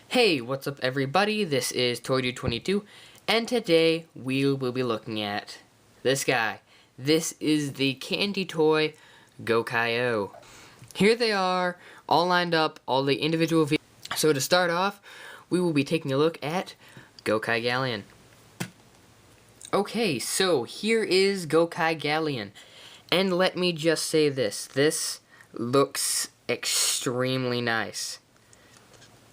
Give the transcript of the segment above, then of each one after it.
Hey, what's up everybody? This is ToyDude22, and today we will be looking at this guy. This is the Candy Toy Go-Kai-O. Here they are, all lined up, all the individual vehicles. So to start off, we will be taking a look at Go-Kai Galleon. Okay, so here is Go-Kai Galleon. And let me just say this looks extremely nice.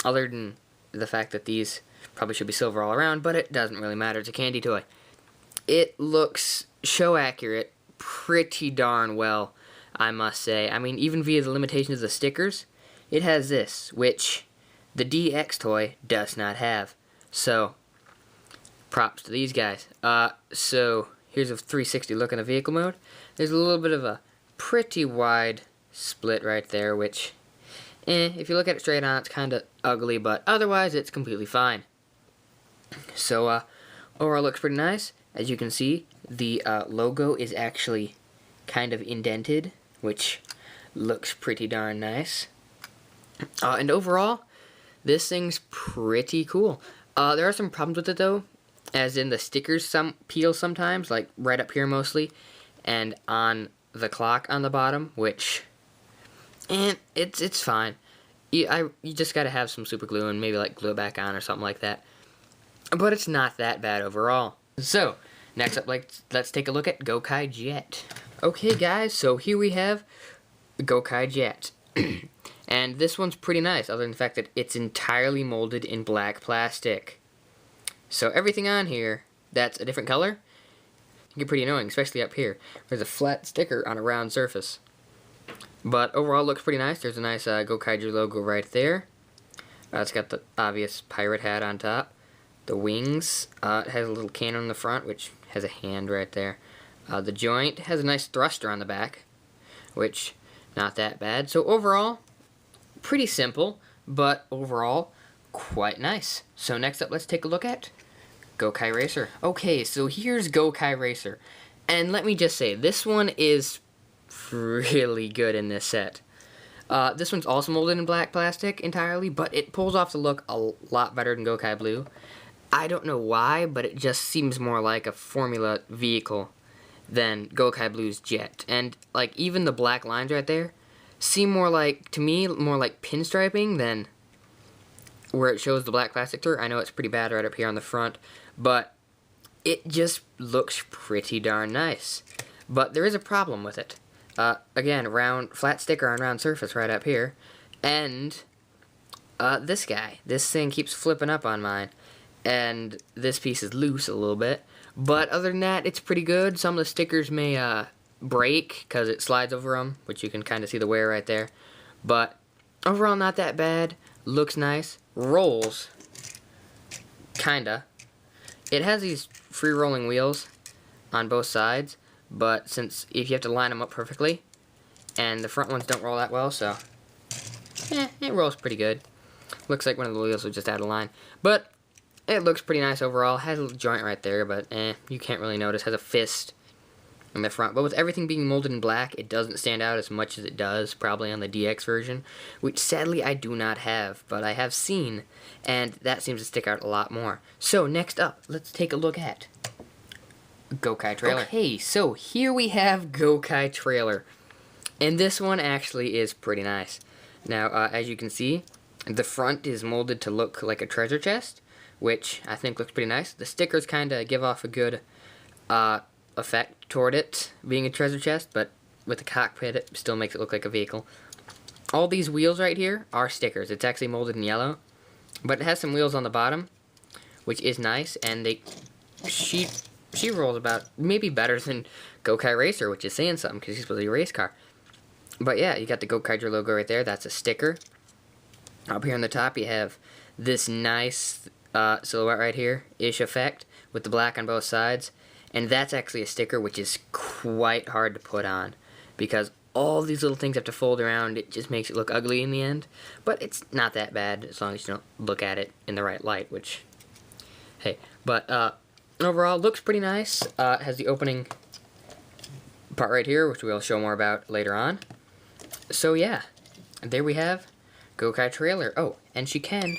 Other than the fact that these probably should be silver all around, but it doesn't really matter, it's a candy toy. It looks show accurate pretty darn well, I must say. I mean, even via the limitations of the stickers, it has this, which the DX toy does not have. So, props to these guys. So, here's a 360 look in the vehicle mode. There's a little bit of a pretty wide split right there, which if you look at it straight on, it's kind of ugly, but otherwise, it's completely fine. So, overall looks pretty nice. As you can see, the logo is actually kind of indented, which looks pretty darn nice. And overall, this thing's pretty cool. There are some problems with it, though, as in the stickers peel sometimes, like right up here mostly, and on the clock on the bottom, which and it's fine. You just gotta have some super glue and maybe like glue it back on or something like that. But it's not that bad overall. So, next up, let's take a look at Go-Kai Jet. Okay guys, so here we have Go-Kai Jet. And this one's pretty nice, other than the fact that it's entirely molded in black plastic. So everything on here that's a different color can get pretty annoying, especially up here. There's a flat sticker on a round surface. But overall, it looks pretty nice. There's a nice Go-Kaiju logo right there. It's got the obvious pirate hat on top. The wings, it has a little cannon on the front, which has a hand right there. The joint has a nice thruster on the back, which, not that bad. So overall, pretty simple, but overall, quite nice. So next up, let's take a look at Go-Kai Racer. Okay, so here's Go-Kai Racer. And let me just say, this one is really good in this set. This one's also molded in black plastic entirely, but it pulls off the look a lot better than Go-Kai Blue. I don't know why, but it just seems more like a Formula vehicle than Go-Kai Blue's Jet. And like even the black lines right there seem more like, to me, more like pinstriping than where it shows the black plastic through. I know it's pretty bad right up here on the front, but it just looks pretty darn nice. But there is a problem with it. Again, flat sticker on round surface right up here. And, this guy. This thing keeps flipping up on mine. And this piece is loose a little bit. But other than that, it's pretty good. Some of the stickers may, break because it slides over them, which you can kind of see the wear right there. But, overall, not that bad. Looks nice. Rolls. Kinda. It has these free rolling wheels on both sides. But since if you have to line them up perfectly, and the front ones don't roll that well, so it rolls pretty good. Looks like one of the wheels was just out of line, but it looks pretty nice overall. Has a little joint right there, but you can't really notice. Has a fist in the front, but with everything being molded in black, it doesn't stand out as much as it does probably on the DX version, which sadly I do not have, but I have seen, and that seems to stick out a lot more. So next up, let's take a look at Go-Kai Trailer. Okay, so here we have Go-Kai Trailer. And this one actually is pretty nice. Now, as you can see, the front is molded to look like a treasure chest, which I think looks pretty nice. The stickers kind of give off a good effect toward it being a treasure chest, but with the cockpit, it still makes it look like a vehicle. All these wheels right here are stickers. It's actually molded in yellow, but it has some wheels on the bottom, which is nice, and she rolls about maybe better than Go-Kai Racer, which is saying something because she's supposed to be a race car. But yeah, you got the Go-Kaiju logo right there. That's a sticker. Up here on the top, you have this nice silhouette right here, ish effect, with the black on both sides. And that's actually a sticker, which is quite hard to put on because all these little things have to fold around. It just makes it look ugly in the end. But it's not that bad as long as you don't look at it in the right light, which, hey. But, overall, looks pretty nice. It has the opening part right here, which we'll show more about later on. So yeah, there we have Go-Kai Trailer. Oh, and she can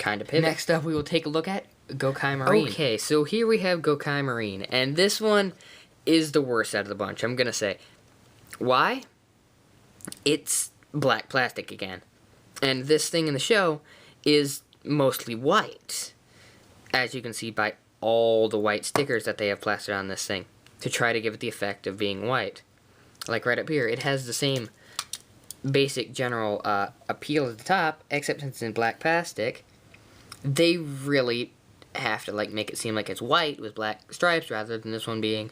kind of pivot. Next up, we will take a look at Gokai Marine. Okay, so here we have Gokai Marine, and this one is the worst out of the bunch, I'm gonna say. Why? It's black plastic again. And this thing in the show is mostly white, as you can see by all the white stickers that they have plastered on this thing, to try to give it the effect of being white. Like right up here, it has the same basic general appeal at the top, except since it's in black plastic, they really have to like make it seem like it's white with black stripes rather than this one being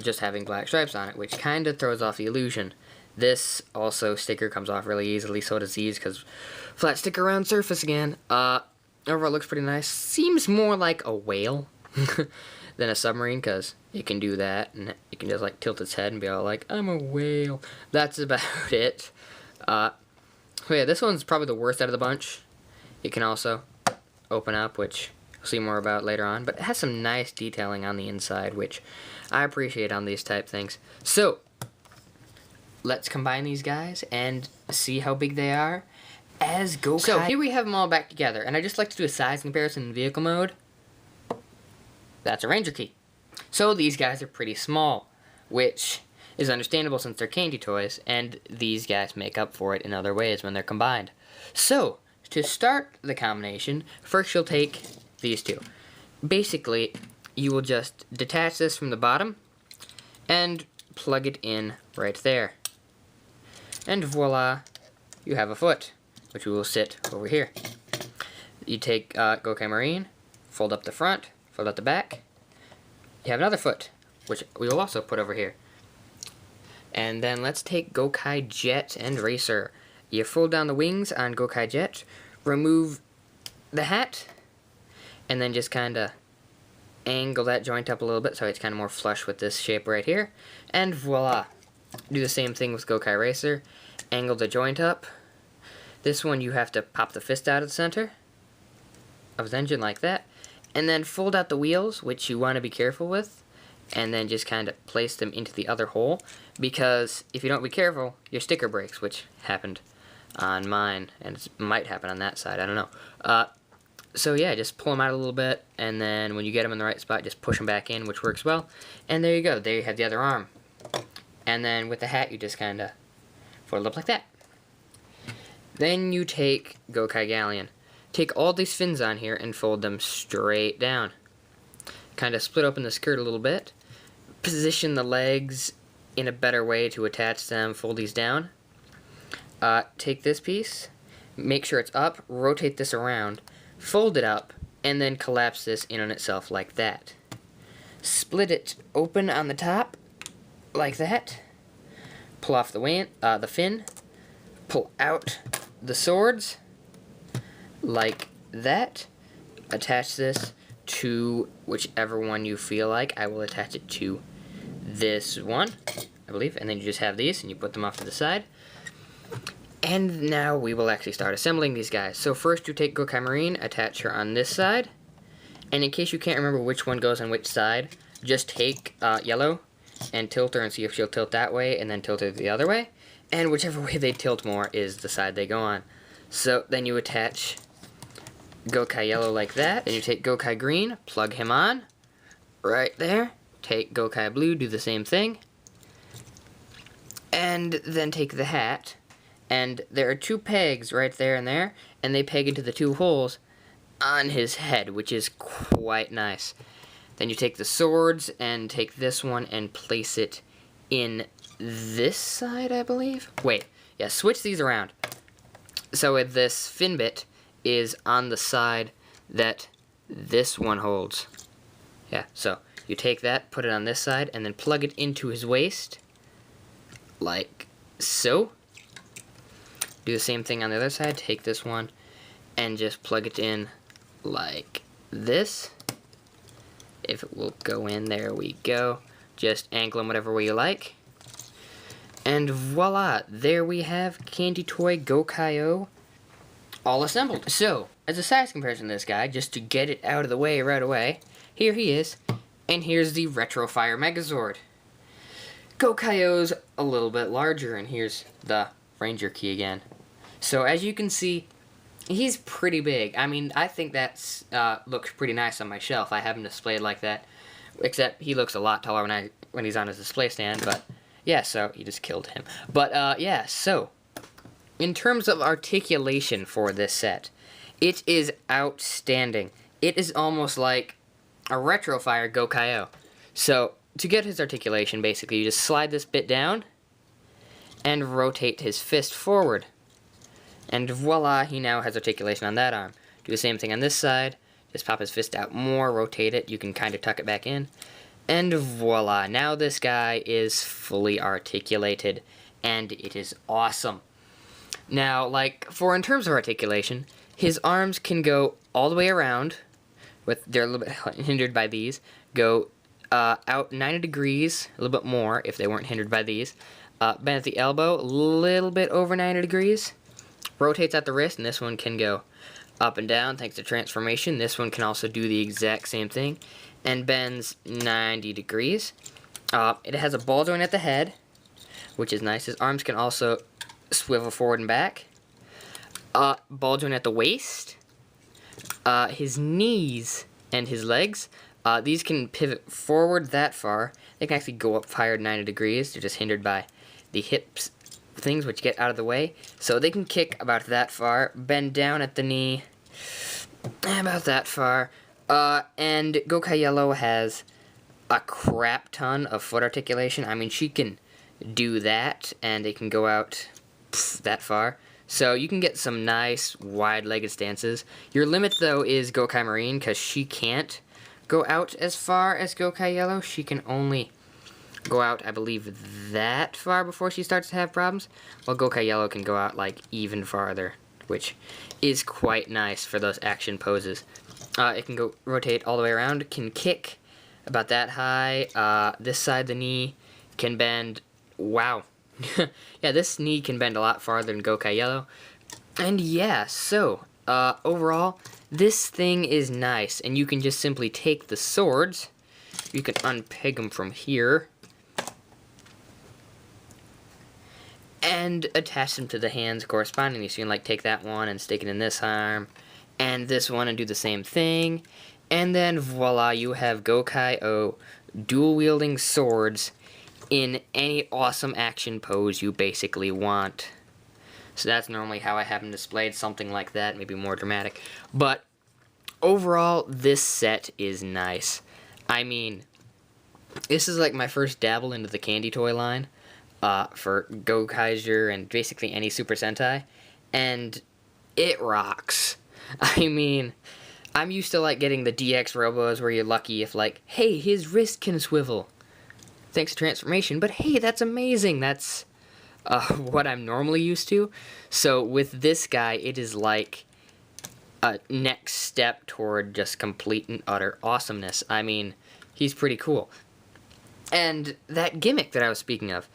just having black stripes on it, which kind of throws off the illusion. This also sticker comes off really easily, so does these, because flat sticker round surface again. Overall looks pretty nice. Seems more like a whale than a submarine, because it can do that, and it can just like tilt its head and be all like, I'm a whale. That's about it. So yeah, this one's probably the worst out of the bunch. It can also open up, which we'll see more about later on, but it has some nice detailing on the inside, which I appreciate on these type things. So let's combine these guys and see how big they are as Gokai. So here we have them all back together, and I just like to do a size comparison in vehicle mode. That's a Ranger key. So these guys are pretty small, which is understandable since they're candy toys, and these guys make up for it in other ways when they're combined. So to start the combination, first you'll take these two. Basically, you will just detach this from the bottom and plug it in right there. And voila, you have a foot, which will sit over here. You take Gokai Marine, fold up the front, fold up the back. You have another foot, which we will also put over here. And then let's take Gokai Jet and Racer. You fold down the wings on Gokai Jet, remove the hat, and then just kind of angle that joint up a little bit so it's kind of more flush with this shape right here. And voila. Do the same thing with Gokai Racer. Angle the joint up. This one you have to pop the fist out of the center of his engine like that. And then fold out the wheels, which you want to be careful with. And then just kind of place them into the other hole. Because if you don't be careful, your sticker breaks, which happened on mine. And it might happen on that side, I don't know. So yeah, just pull them out a little bit. And then when you get them in the right spot, just push them back in, which works well. And there you go. There you have the other arm. And then with the hat, you just kind of fold it up like that. Then you take Gokai Galleon. Take all these fins on here and fold them straight down. Kind of split open the skirt a little bit. Position the legs in a better way to attach them. Fold these down. Take this piece. Make sure it's up. Rotate this around. Fold it up. And then collapse this in on itself like that. Split it open on the top. Like that. Pull off the fin. Pull out the swords. Like that. Attach this to whichever one you feel like. I will attach it to this one, I believe. And then you just have these and you put them off to the side. And now we will actually start assembling these guys. So first you take Gokai Marine, attach her on this side. And in case you can't remember which one goes on which side, just take yellow and tilt her and see if she'll tilt that way, and then tilt her the other way. And whichever way they tilt more is the side they go on. So then you attach Gokai Yellow like that. Then you take Gokai Green, plug him on, right there. Take Gokai Blue, do the same thing. And then take the hat. And there are two pegs right there and there, and they peg into the two holes on his head, which is quite nice. Then you take the swords and take this one and place it in this side, I believe. Wait, yeah, switch these around. So this fin bit is on the side that this one holds. Yeah, so you take that, put it on this side, and then plug it into his waist, like so. Do the same thing on the other side. Take this one and just plug it in like this. If it will go in, there we go. Just angle them whatever way you like. And voila, there we have Candy Toy Gokai-O all assembled. So, as a size comparison to this guy, just to get it out of the way right away, here he is, and here's the Retro Fire Megazord. Gokai-O's a little bit larger, and here's the Ranger key again. So as you can see, He's pretty big. I mean, I think that's looks pretty nice on my shelf. I have him displayed like that, except he looks a lot taller when he's on his display stand. But yeah, so he just killed him. But yeah, so in terms of articulation for this set, it is outstanding. It is almost like a Retrofire Go-Kai-O. So to get his articulation, basically, you just slide this bit down and rotate his fist forward. And voila, he now has articulation on that arm. Do the same thing on this side. Just pop his fist out more, rotate it. You can kind of tuck it back in. And voila, now this guy is fully articulated. And it is awesome. Now, like, in terms of articulation, his arms can go all the way around. They're a little bit hindered by these. Go out 90 degrees, a little bit more if they weren't hindered by these. Bend at the elbow, a little bit over 90 degrees. Rotates at the wrist, and this one can go up and down thanks to transformation. This one can also do the exact same thing and bends 90 degrees. It has a ball joint at the head, which is nice. His arms can also swivel forward and back. Ball joint at the waist. His knees and his legs, these can pivot forward that far. They can actually go up higher than 90 degrees. They're just hindered by the hips things which get out of the way. So they can kick about that far, bend down at the knee about that far. And Go-Kai Yellow has a crap ton of foot articulation. I mean, she can do that, and it can go out that far. So you can get some nice wide-legged stances. Your limit, though, is Go-Kai Marine, because she can't go out as far as Go-Kai Yellow. She can only go out, I believe, that far before she starts to have problems, while Go-Kai Yellow can go out, like, even farther, which is quite nice for those action poses. It can go rotate all the way around, can kick about that high. This side of the knee can bend, wow. Yeah, this knee can bend a lot farther than Go-Kai Yellow. And yeah, so, overall, this thing is nice, and you can just simply take the swords, you can unpeg them from here, and attach them to the hands correspondingly. So you can like take that one and stick it in this arm, and this one and do the same thing, and then voila, you have Go-Kai-O dual-wielding swords in any awesome action pose you basically want. So that's normally how I have them displayed, something like that, maybe more dramatic. But overall, this set is nice. I mean, this is like my first dabble into the candy toy line. For Gokaiger and basically any Super Sentai, and it rocks. I mean, I'm used to like getting the DX Robos where you're lucky if like, hey, his wrist can swivel thanks to transformation, but hey, that's amazing. That's what I'm normally used to. So with this guy, it is like a next step toward just complete and utter awesomeness. I mean, he's pretty cool. And that gimmick that I was speaking of,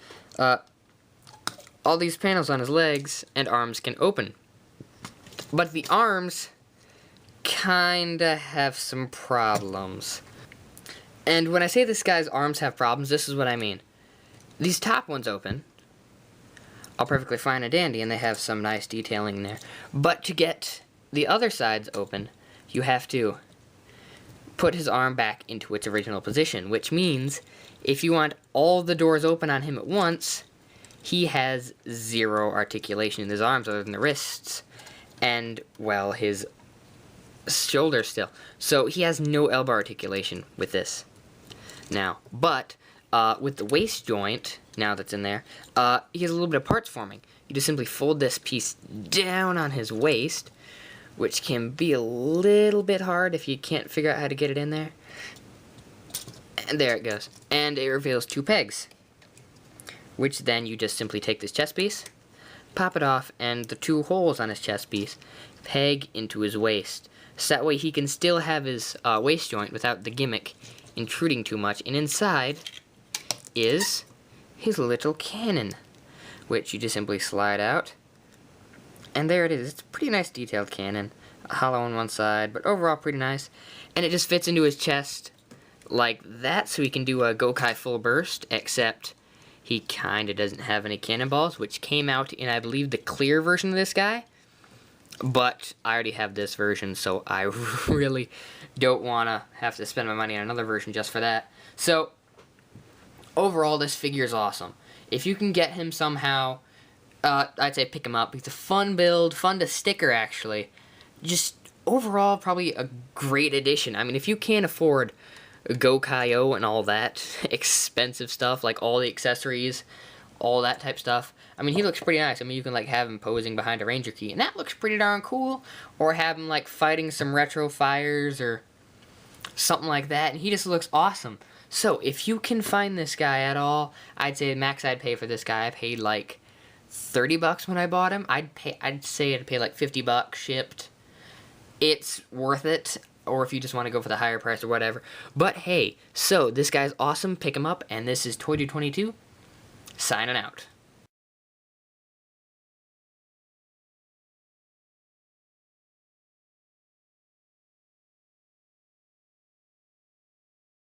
all these panels on his legs and arms can open. But the arms kinda have some problems. And when I say this guy's arms have problems, this is what I mean. These top ones open, all perfectly fine and dandy, and they have some nice detailing in there. But to get the other sides open, you have to put his arm back into its original position, which means if you want all the doors open on him at once, he has zero articulation in his arms other than the wrists and, well, his shoulders still. So he has no elbow articulation with this now. But with the waist joint, now that's in there, he has a little bit of parts forming. You just simply fold this piece down on his waist, which can be a little bit hard if you can't figure out how to get it in there. And there it goes. And it reveals two pegs, which then you just simply take this chest piece, pop it off, and the two holes on his chest piece peg into his waist. So that way he can still have his waist joint without the gimmick intruding too much. And inside is his little cannon, which you just simply slide out. And there it is. It's a pretty nice detailed cannon. Hollow on one side, but overall pretty nice. And it just fits into his chest like that, so he can do a Go-Kai full burst, except he kinda doesn't have any cannonballs, which came out in, I believe, the clear version of this guy. But I already have this version, so I really don't want to have to spend my money on another version just for that. So, overall, this figure is awesome. If you can get him somehow, I'd say pick him up. He's a fun build, fun to sticker, actually. Just, overall, probably a great addition. I mean, if you can't afford Go-Kai-O and all that expensive stuff, like all the accessories, all that type stuff. I mean, he looks pretty nice. I mean, you can, like, have him posing behind a Ranger key, and that looks pretty darn cool. Or have him, like, fighting some retro fires or something like that, and he just looks awesome. So, if you can find this guy at all, I'd say the max I'd pay for this guy, I paid, like, $30 when I bought him. I'd say I'd pay, like, $50 shipped. It's worth it. Or if you just want to go for the higher price or whatever. But, hey, so, this guy's awesome. Pick him up, and this is Toy Dude 22. Signing out.